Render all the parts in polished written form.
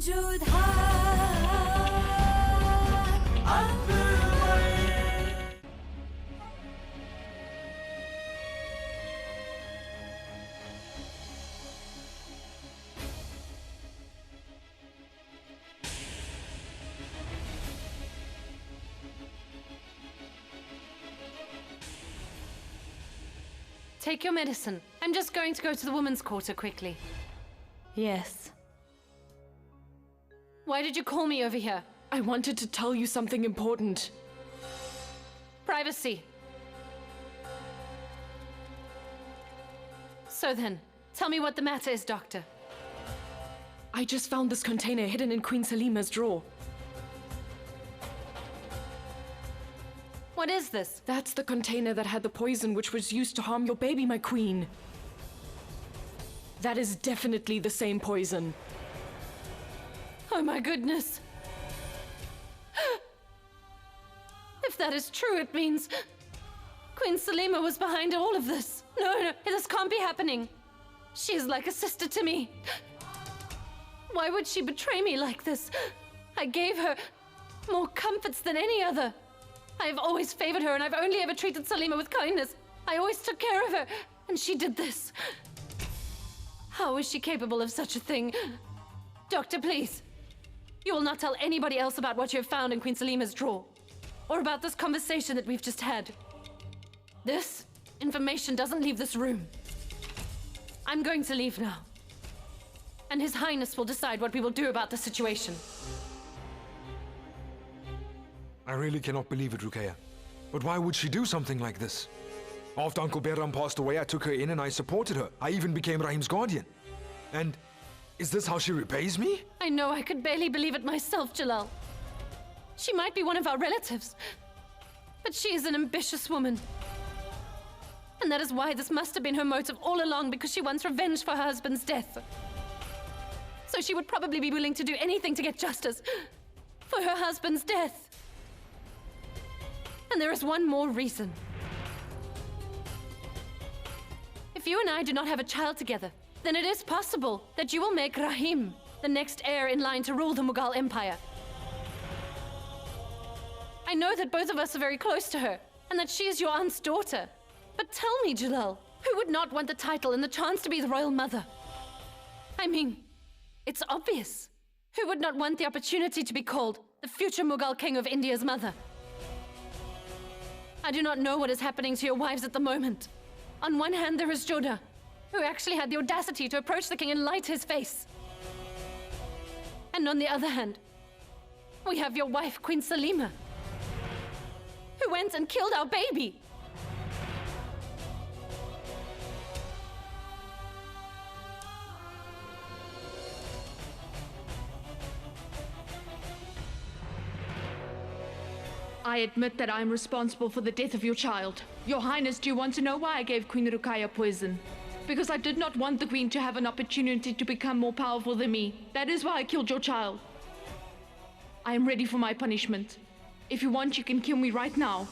Jodha Akbar. Take your medicine. I'm just going to go to the women's quarter quickly. Yes. Why did you call me over here? I wanted to tell you something important. Privacy. So then, tell me what the matter is, Doctor. I just found this container hidden in Queen Salima's drawer. What is this? That's the container that had the poison which was used to harm your baby, my queen. That is definitely the same poison. Oh my goodness. If that is true, it means Queen Salima was behind all of this. No, this can't be happening. She is like a sister to me. Why would she betray me like this? I gave her more comforts than any other. I've always favored her, and I've only ever treated Salima with kindness. I always took care of her, and she did this. How is she capable of such a thing? Doctor, please. You will not tell anybody else about what you have found in Queen Salima's drawer, or about this conversation that we've just had. This information doesn't leave this room. I'm going to leave now, and His Highness will decide what we will do about the situation. I really cannot believe it, Ruqayya. But why would she do something like this? After Uncle Behram passed away, I took her in and I supported her. I even became Rahim's guardian. And is this how she repays me? I know, I could barely believe it myself, Jalal. She might be one of our relatives, but she is an ambitious woman. And that is why this must have been her motive all along, because she wants revenge for her husband's death. So she would probably be willing to do anything to get justice for her husband's death. And there is one more reason. If you and I do not have a child together, then it is possible that you will make Rahim the next heir in line to rule the Mughal Empire. I know that both of us are very close to her, and that she is your aunt's daughter. But tell me, Jalal, who would not want the title and the chance to be the royal mother? I mean, it's obvious. Who would not want the opportunity to be called the future Mughal king of India's mother? I do not know what is happening to your wives at the moment. On one hand, there is Jodha, who actually had the audacity to approach the king and lie to his face. And on the other hand, we have your wife, Queen Salima, who went and killed our baby. I admit that I am responsible for the death of your child. Your Highness, do you want to know why I gave Queen Ruqayya poison? Because I did not want the Queen to have an opportunity to become more powerful than me. That is why I killed your child. I am ready for my punishment. If you want, you can kill me right now.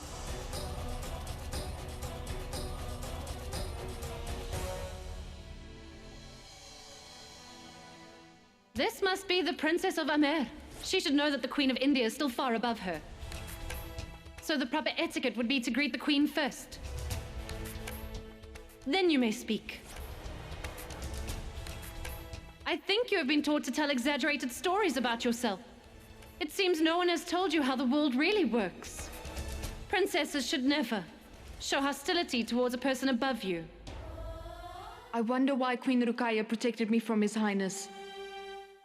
This must be the Princess of Amer. She should know that the Queen of India is still far above her. So the proper etiquette would be to greet the Queen first. Then you may speak. I think you have been taught to tell exaggerated stories about yourself. It seems no one has told you how the world really works. Princesses should never show hostility towards a person above you. I wonder why Queen Ruqayya protected me from His Highness.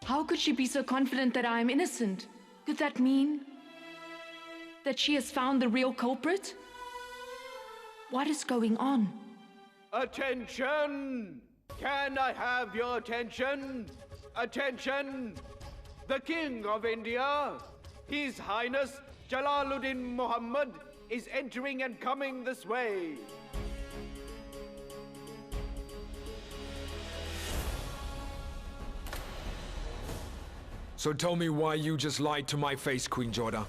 How could she be so confident that I am innocent? Could that mean that she has found the real culprit? What is going on? Attention! Can I have your attention? Attention! The King of India, His Highness Jalaluddin Muhammad, is entering and coming this way. So tell me why you just lied to my face, Queen Jodha.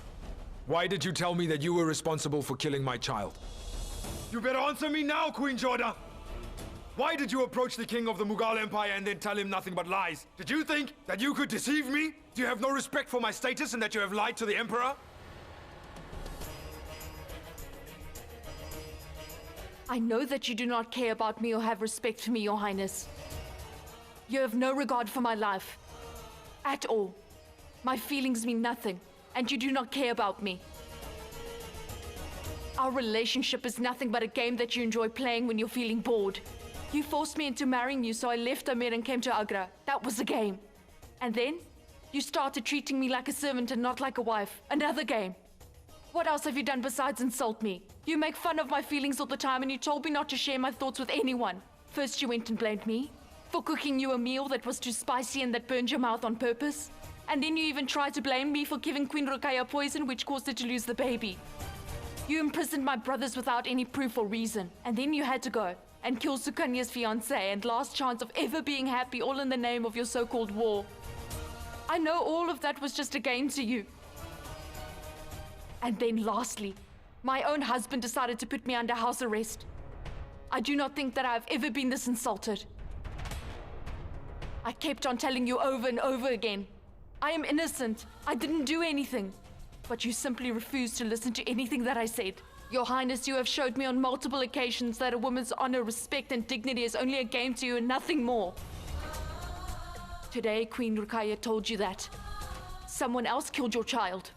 Why did you tell me that you were responsible for killing my child? You better answer me now, Queen Jodha! Why did you approach the king of the Mughal Empire and then tell him nothing but lies? Did you think that you could deceive me? Do you have no respect for my status and that you have lied to the emperor? I know that you do not care about me or have respect for me, Your Highness. You have no regard for my life. At all. My feelings mean nothing, and you do not care about me. Our relationship is nothing but a game that you enjoy playing when you're feeling bored. You forced me into marrying you, so I left Amir and came to Agra. That was a game. And then, you started treating me like a servant and not like a wife. Another game. What else have you done besides insult me? You make fun of my feelings all the time and you told me not to share my thoughts with anyone. First you went and blamed me for cooking you a meal that was too spicy and that burned your mouth on purpose. And then you even tried to blame me for giving Queen Ruqayya poison which caused her to lose the baby. You imprisoned my brothers without any proof or reason. And then you had to go and kill Sukanya's fiancé and last chance of ever being happy, all in the name of your so-called war. I know all of that was just a game to you. And then lastly, my own husband decided to put me under house arrest. I do not think that I have ever been this insulted. I kept on telling you over and over again, I am innocent, I didn't do anything. But you simply refused to listen to anything that I said. Your Highness, you have showed me on multiple occasions that a woman's honor, respect and dignity is only a game to you and nothing more. Today, Queen Ruqayya told you that someone else killed your child.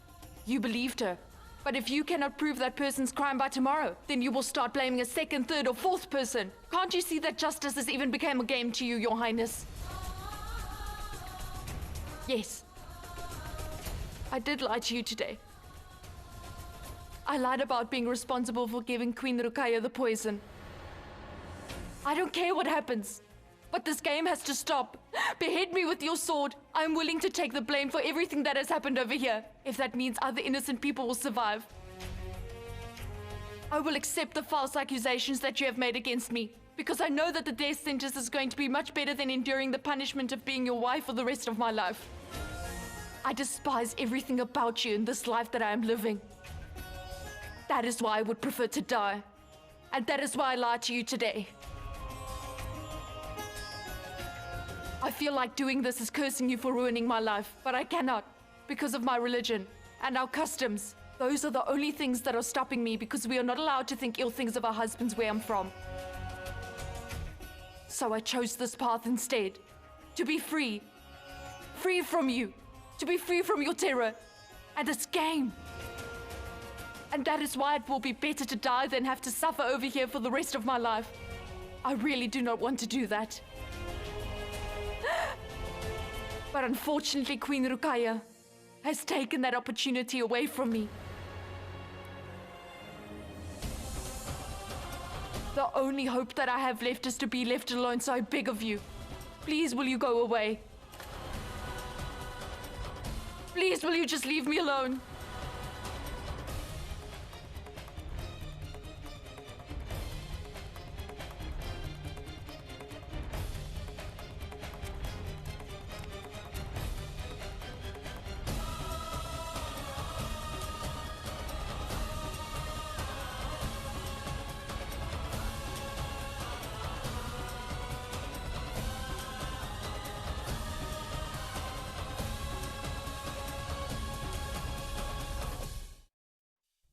You believed her. But if you cannot prove that person's crime by tomorrow, then you will start blaming a second, third or fourth person. Can't you see that justice has even become a game to you, Your Highness? Yes. I did lie to you today. I lied about being responsible for giving Queen Ruqayya the poison. I don't care what happens, but this game has to stop. Behead me with your sword. I'm willing to take the blame for everything that has happened over here, if that means other innocent people will survive. I will accept the false accusations that you have made against me, because I know that the death sentence is going to be much better than enduring the punishment of being your wife for the rest of my life. I despise everything about you in this life that I am living. That is why I would prefer to die. And that is why I lied to you today. I feel like doing this is cursing you for ruining my life, but I cannot, because of my religion and our customs. Those are the only things that are stopping me, because we are not allowed to think ill things of our husbands where I'm from. So I chose this path instead. To be free. Free from you. To be free from your terror. And this game. And that is why it will be better to die than have to suffer over here for the rest of my life. I really do not want to do that. But unfortunately, Queen Ruqayya has taken that opportunity away from me. The only hope that I have left is to be left alone, so I beg of you. Please, will you go away? Please, will you just leave me alone?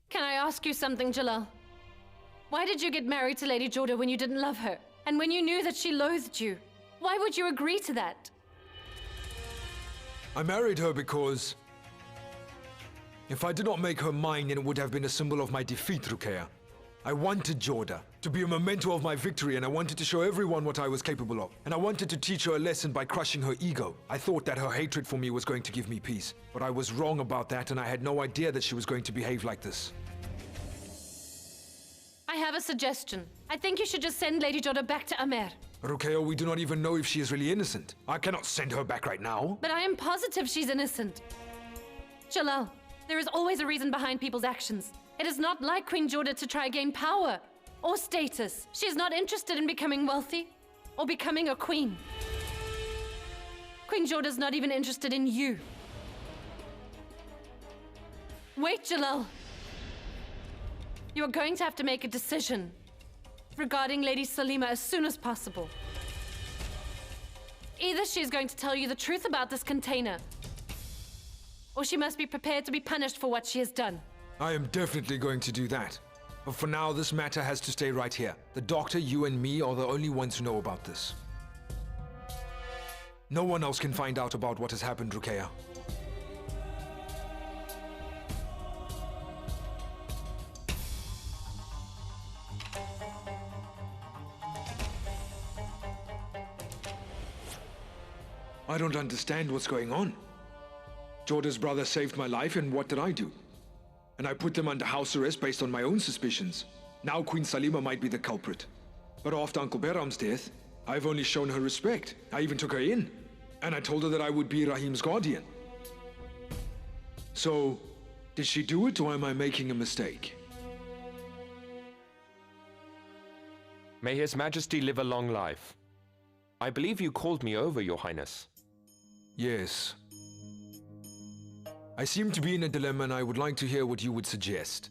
Can I ask you something, Jalal? Why did you get married to Lady Jodha when you didn't love her? And when you knew that she loathed you? Why would you agree to that? I married her because if I did not make her mine, then it would have been a symbol of my defeat, Ruqayya. I wanted Jodha to be a memento of my victory, and I wanted to show everyone what I was capable of. And I wanted to teach her a lesson by crushing her ego. I thought that her hatred for me was going to give me peace. But I was wrong about that, and I had no idea that she was going to behave like this. I have a suggestion. I think you should just send Lady Jodha back to Amer. Ruqayya, we do not even know if she is really innocent. I cannot send her back right now. But I am positive she's innocent. Jalal, there is always a reason behind people's actions. It is not like Queen Jodha to try gain power or status. She is not interested in becoming wealthy or becoming a queen. Queen Jodha is not even interested in you. Wait, Jalal. You are going to have to make a decision. regarding Lady Salima as soon as possible. Either she's going to tell you the truth about this container, or she must be prepared to be punished for what she has done. I am definitely going to do that. But for now, this matter has to stay right here. The doctor, you and me are the only ones who know about this. No one else can find out about what has happened, Ruqayya. I don't understand what's going on. Jodha's brother saved my life, and what did I do? And I put them under house arrest based on my own suspicions. Now Queen Salima might be the culprit. But after Uncle Behram's death, I've only shown her respect. I even took her in. And I told her that I would be Rahim's guardian. So, did she do it, or am I making a mistake? May His Majesty live a long life. I believe you called me over, Your Highness. Yes. I seem to be in a dilemma, and I would like to hear what you would suggest.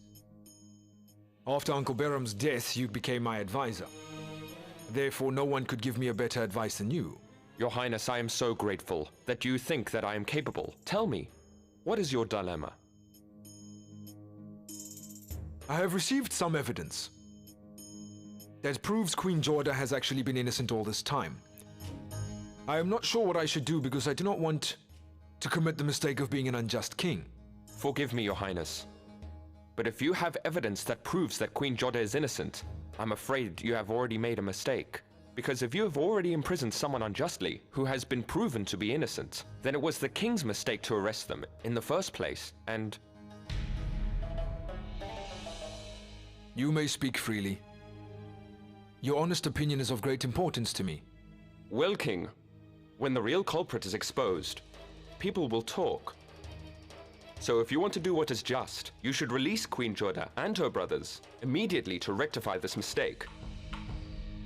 After Uncle Behram's death, you became my advisor. Therefore, no one could give me a better advice than you. Your Highness, I am so grateful that you think that I am capable. Tell me, what is your dilemma? I have received some evidence that proves Queen Jodha has actually been innocent all this time. I am not sure what I should do because I do not want to commit the mistake of being an unjust king. Forgive me, Your Highness. But if you have evidence that proves that Queen Jodha is innocent, I'm afraid you have already made a mistake. Because if you have already imprisoned someone unjustly who has been proven to be innocent, then it was the king's mistake to arrest them in the first place, and... You may speak freely. Your honest opinion is of great importance to me. Well, King, when the real culprit is exposed, people will talk. So if you want to do what is just, you should release Queen Jodha and her brothers immediately to rectify this mistake.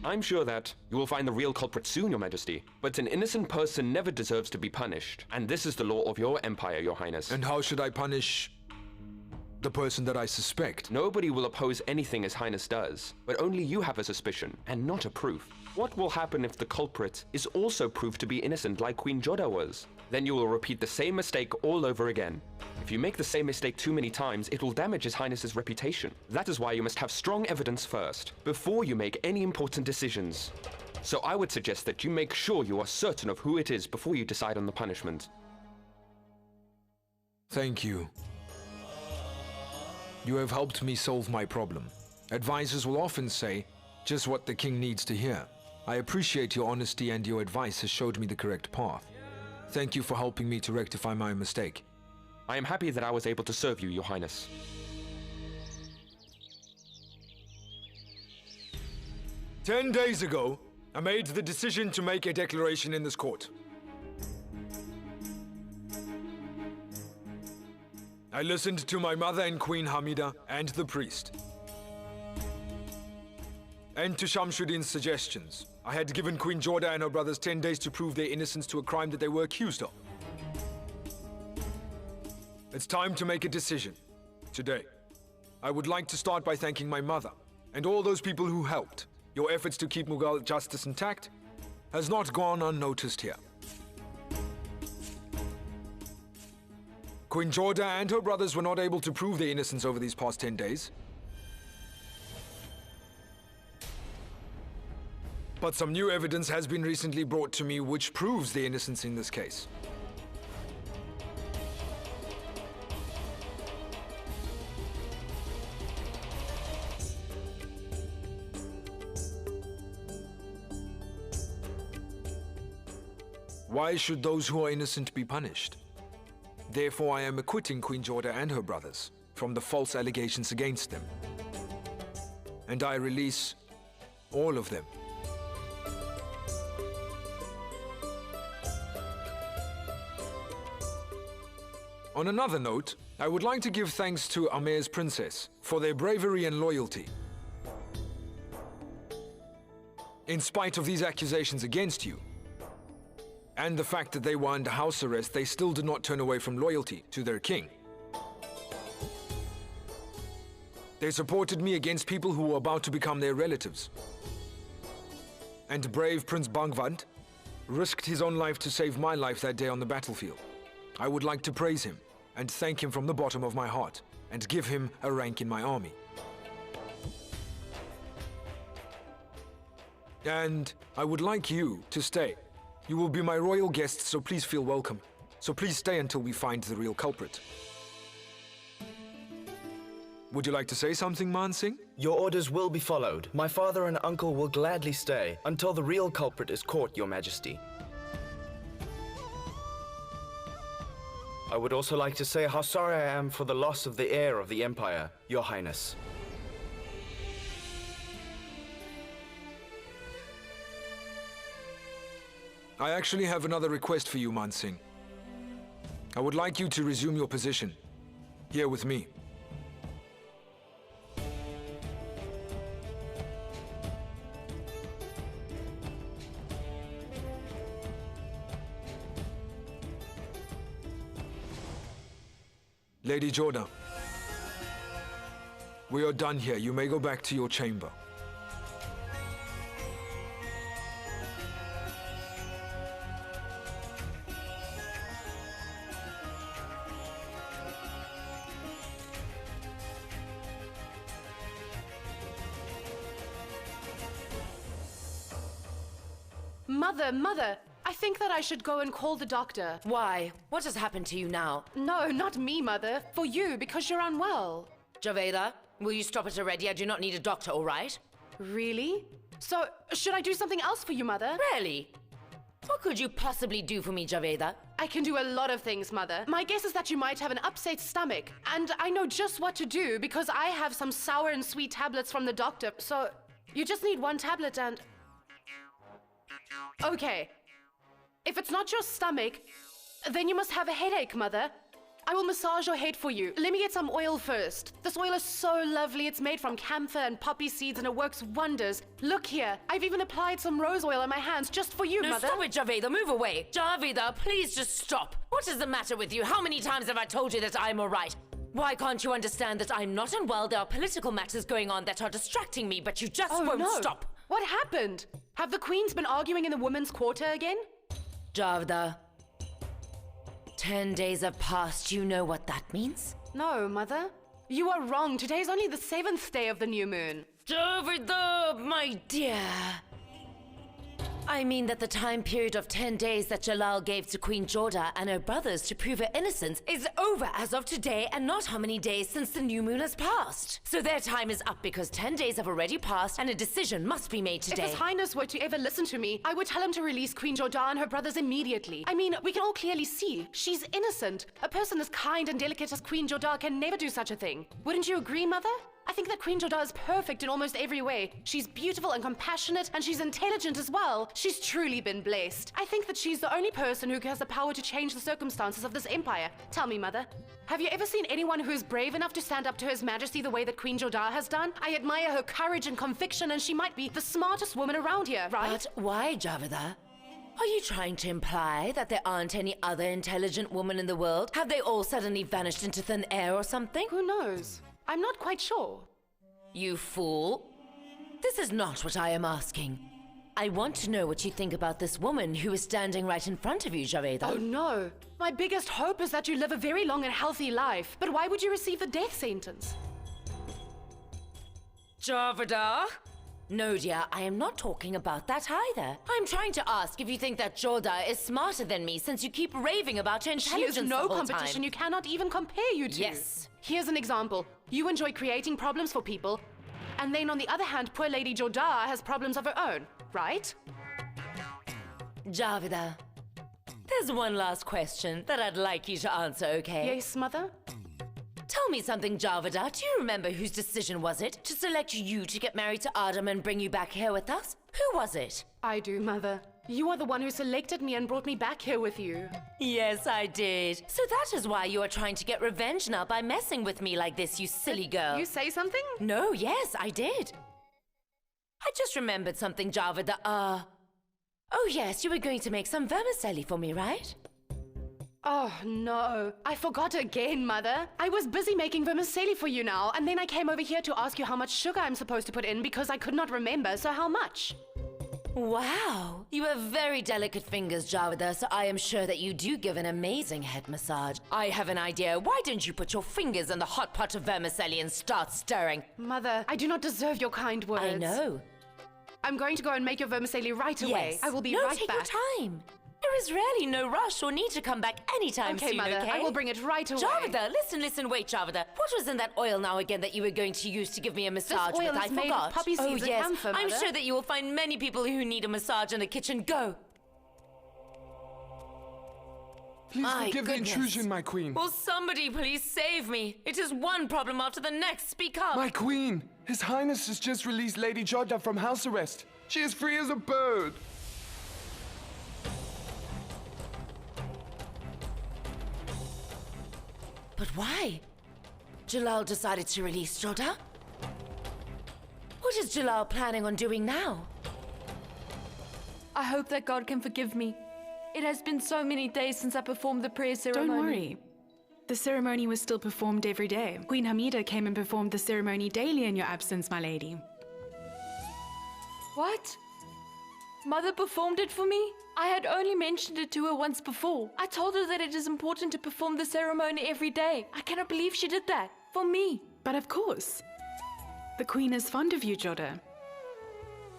I'm sure that you will find the real culprit soon, Your Majesty, but an innocent person never deserves to be punished, and this is the law of your empire, Your Highness. And how should I punish the person that I suspect? Nobody will oppose anything His Highness does, but only you have a suspicion, and not a proof. What will happen if the culprit is also proved to be innocent like Queen Jodha was? Then you will repeat the same mistake all over again. If you make the same mistake too many times, it will damage His Highness's reputation. That is why you must have strong evidence first, before you make any important decisions. So I would suggest that you make sure you are certain of who it is before you decide on the punishment. Thank you. You have helped me solve my problem. Advisors will often say just what the king needs to hear. I appreciate your honesty, and your advice has showed me the correct path. Thank you for helping me to rectify my mistake. I am happy that I was able to serve you, Your Highness. "10 days ago, I made the decision to make a declaration in this court. I listened to my mother and Queen Hamida and the priest, and to Shamsuddin's suggestions. I had given Queen Jodha and her brothers 10 days to prove their innocence to a crime that they were accused of. It's time to make a decision. Today, I would like to start by thanking my mother and all those people who helped. Your efforts to keep Mughal justice intact has not gone unnoticed here. Queen Jodha and her brothers were not able to prove their innocence over these past 10 days. But some new evidence has been recently brought to me which proves their innocence in this case. Why should those who are innocent be punished? Therefore, I am acquitting Queen Jodha and her brothers from the false allegations against them. And I release all of them. On another note, I would like to give thanks to Amer's princess for their bravery and loyalty. In spite of these accusations against you, and the fact that they were under house arrest, they still did not turn away from loyalty to their king. They supported me against people who were about to become their relatives. And brave Prince Bangvant risked his own life to save my life that day on the battlefield. I would like to praise him and thank him from the bottom of my heart and give him a rank in my army. And I would like you to stay. You will be my royal guests, so please feel welcome. So please stay until we find the real culprit. Would you like to say something, Man Singh? Your orders will be followed. My father and uncle will gladly stay until the real culprit is caught, Your Majesty. I would also like to say how sorry I am for the loss of the heir of the Empire, Your Highness. I actually have another request for you, Man Singh. I would like you to resume your position, here with me. Lady Jodha, we are done here. You may go back to your chamber. Mother, I think that I should go and call the doctor. Why? What has happened to you now? No, not me, Mother. For you, because you're unwell. Javeda, will you stop it already? I do not need a doctor, all right? Really? So, should I do something else for you, Mother? Really? What could you possibly do for me, Javeda? I can do a lot of things, Mother. My guess is that you might have an upset stomach. And I know just what to do because I have some sour and sweet tablets from the doctor. So, you just need one tablet and... Okay. If it's not your stomach, then you must have a headache, Mother. I will massage your head for you. Let me get some oil first. This oil is so lovely. It's made from camphor and poppy seeds and it works wonders. Look here. I've even applied some rose oil on my hands just for you, No, Mother. stop it, Javeda. Move away. Javeda, please just stop. What is the matter with you? How many times have I told you that I'm all right? Why can't you understand that I'm not unwell? There are political matters going on that are distracting me, but you just won't stop. What happened? Have the queens been arguing in the women's quarter again? Javeda, 10 days have passed. You know what that means? No, Mother. You are wrong. Today's only the 7th day of the new moon. Javeda, my dear. I mean that the time period of 10 days that Jalal gave to Queen Jodha and her brothers to prove her innocence is over as of today and not how many days since the new moon has passed. So their time is up because 10 days have already passed and a decision must be made today. If His Highness were to ever listen to me, I would tell him to release Queen Jodha and her brothers immediately. I mean, we can all clearly see. She's innocent. A person as kind and delicate as Queen Jodha can never do such a thing. Wouldn't you agree, Mother? I think that Queen Jodha is perfect in almost every way. She's beautiful and compassionate, and she's intelligent as well. She's truly been blessed. I think that she's the only person who has the power to change the circumstances of this empire. Tell me, Mother, have you ever seen anyone who is brave enough to stand up to His Majesty the way that Queen Jodha has done? I admire her courage and conviction, and she might be the smartest woman around here, right? But why, Javeda? Are you trying to imply that there aren't any other intelligent women in the world? Have they all suddenly vanished into thin air or something? Who knows? I'm not quite sure. You fool. This is not what I am asking. I want to know what you think about this woman who is standing right in front of you, Javeda. Oh no. My biggest hope is that you live a very long and healthy life. But why would you receive the death sentence? Javeda? No, dear, I am not talking about that either. I'm trying to ask if you think that Jodha is smarter than me since you keep raving about her intelligence She is no the whole competition time. you cannot even compare you to. Yes. Here's an example. You enjoy creating problems for people, and then on the other hand, poor Lady Jodha has problems of her own, right? Javeda, there's one last question that I'd like you to answer, okay? Yes, Mother? Tell me something, Javeda. Do you remember whose decision was it to select you to get married to Adam and bring you back here with us? Who was it? I do, Mother. You are the one who selected me and brought me back here with you. Yes, I did. So that is why you are trying to get revenge now by messing with me like this, you silly girl. You say something? No, yes, I did. I just remembered something, Javeda. Oh yes, you were going to make some vermicelli for me, right? Oh, no. I forgot again, Mother. I was busy making vermicelli for you now, and then I came over here to ask you how much sugar I'm supposed to put in because I could not remember, so how much? Wow, you have very delicate fingers, Javeda, so I am sure that you do give an amazing head massage. I have an idea. Why don't you put your fingers in the hot pot of vermicelli and start stirring? Mother, I do not deserve your kind words. I know. I'm going to go and make your vermicelli right away. Yes. I will be no, right take back. your time. There is really no rush or need to come back anytime Okay, soon, Mother, okay? I will bring it right away. Javeda, listen, wait, Javeda. What was in that oil now again that you were going to use to give me a massage oil with? is I made forgot. with poppy seeds and yes. camphor, I'm Mother. sure that you will find many people who need a massage in the kitchen. Go. Please My forgive goodness. the intrusion, my queen. Will somebody please save me? It is one problem after the next. Speak up. My queen! His Highness has just released Lady Jodha from house arrest. She is free as a bird. But why? Jalal decided to release Jodha? What is Jalal planning on doing now? I hope that God can forgive me. It has been so many days since I performed the prayer ceremony. Don't worry. The ceremony was still performed every day. Queen Hamida came and performed the ceremony daily in your absence, my lady. What? Mother performed it for me? I had only mentioned it to her once before. I told her that it is important to perform the ceremony every day. I cannot believe she did that. For me. But of course. The Queen is fond of you, Jodha.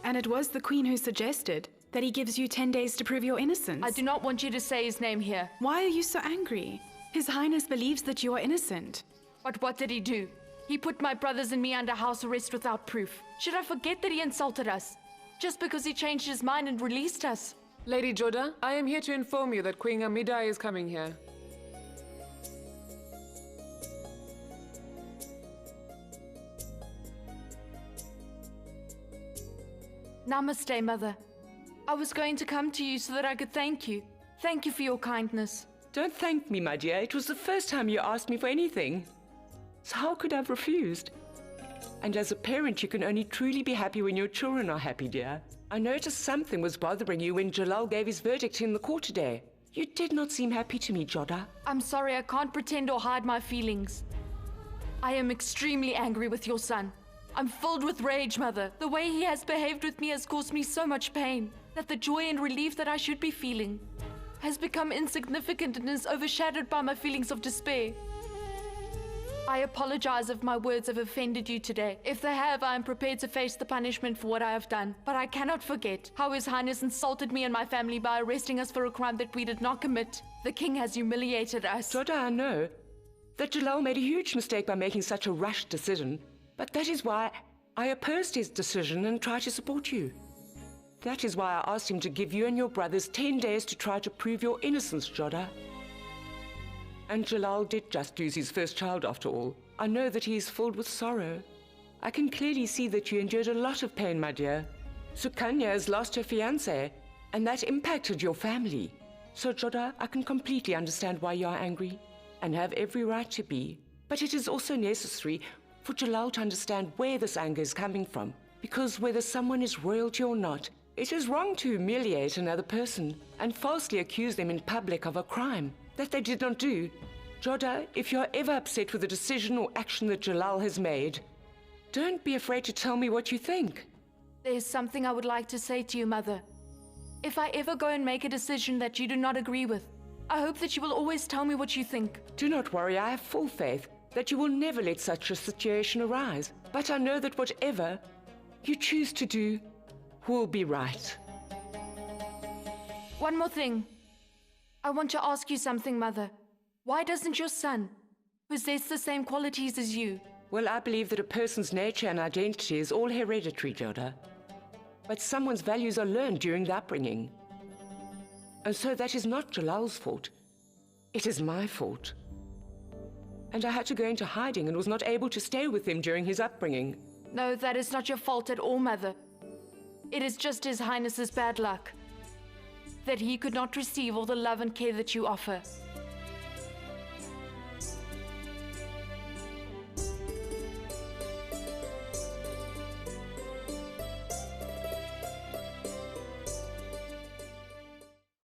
And it was the Queen who suggested that he gives you 10 days to prove your innocence. I do not want you to say his name here. Why are you so angry? His Highness believes that you are innocent. But what did he do? He put my brothers and me under house arrest without proof. Should I forget that he insulted us? Just because he changed his mind and released us? Lady Jodha, I am here to inform you that Queen Hamida is coming here. Namaste, Mother. I was going to come to you so that I could thank you. Thank you for your kindness. Don't thank me, my dear. It was the first time you asked me for anything. So how could I have refused? And as a parent, you can only truly be happy when your children are happy, dear. I noticed something was bothering you when Jalal gave his verdict in the court today. You did not seem happy to me, Jodha. I'm sorry, I can't pretend or hide my feelings. I am extremely angry with your son. I'm filled with rage, Mother. The way he has behaved with me has caused me so much pain that the joy and relief that I should be feeling has become insignificant and is overshadowed by my feelings of despair. I apologize if my words have offended you today. If they have, I am prepared to face the punishment for what I have done. But I cannot forget how His Highness insulted me and my family by arresting us for a crime that we did not commit. The king has humiliated us. Jodha, I know that Jalal made a huge mistake by making such a rushed decision. But that is why I opposed his decision and tried to support you. That is why I asked him to give you and your brothers 10 days to try to prove your innocence, Jodha. And Jalal did just lose his first child after all. I know that he is filled with sorrow. I can clearly see that you endured a lot of pain, my dear. Sukanya has lost her fiancé, and that impacted your family. So, Jodha, I can completely understand why you are angry, and have every right to be. But it is also necessary for Jalal to understand where this anger is coming from. Because whether someone is royalty or not, it is wrong to humiliate another person and falsely accuse them in public of a crime that they did not do. Jodha, if you are ever upset with a decision or action that Jalal has made, don't be afraid to tell me what you think. There's something I would like to say to you, Mother. If I ever go and make a decision that you do not agree with, I hope that you will always tell me what you think. Do not worry, I have full faith that you will never let such a situation arise. But I know that whatever you choose to do will be right. One more thing. I want to ask you something, Mother. Why doesn't your son possess the same qualities as you? Well, I believe that a person's nature and identity is all hereditary, Jodha. But someone's values are learned during the upbringing. And so that is not Jalal's fault. It is my fault. And I had to go into hiding and was not able to stay with him during his upbringing. No, that is not your fault at all, Mother. It is just His Highness's bad luck that he could not receive all the love and care that you offer.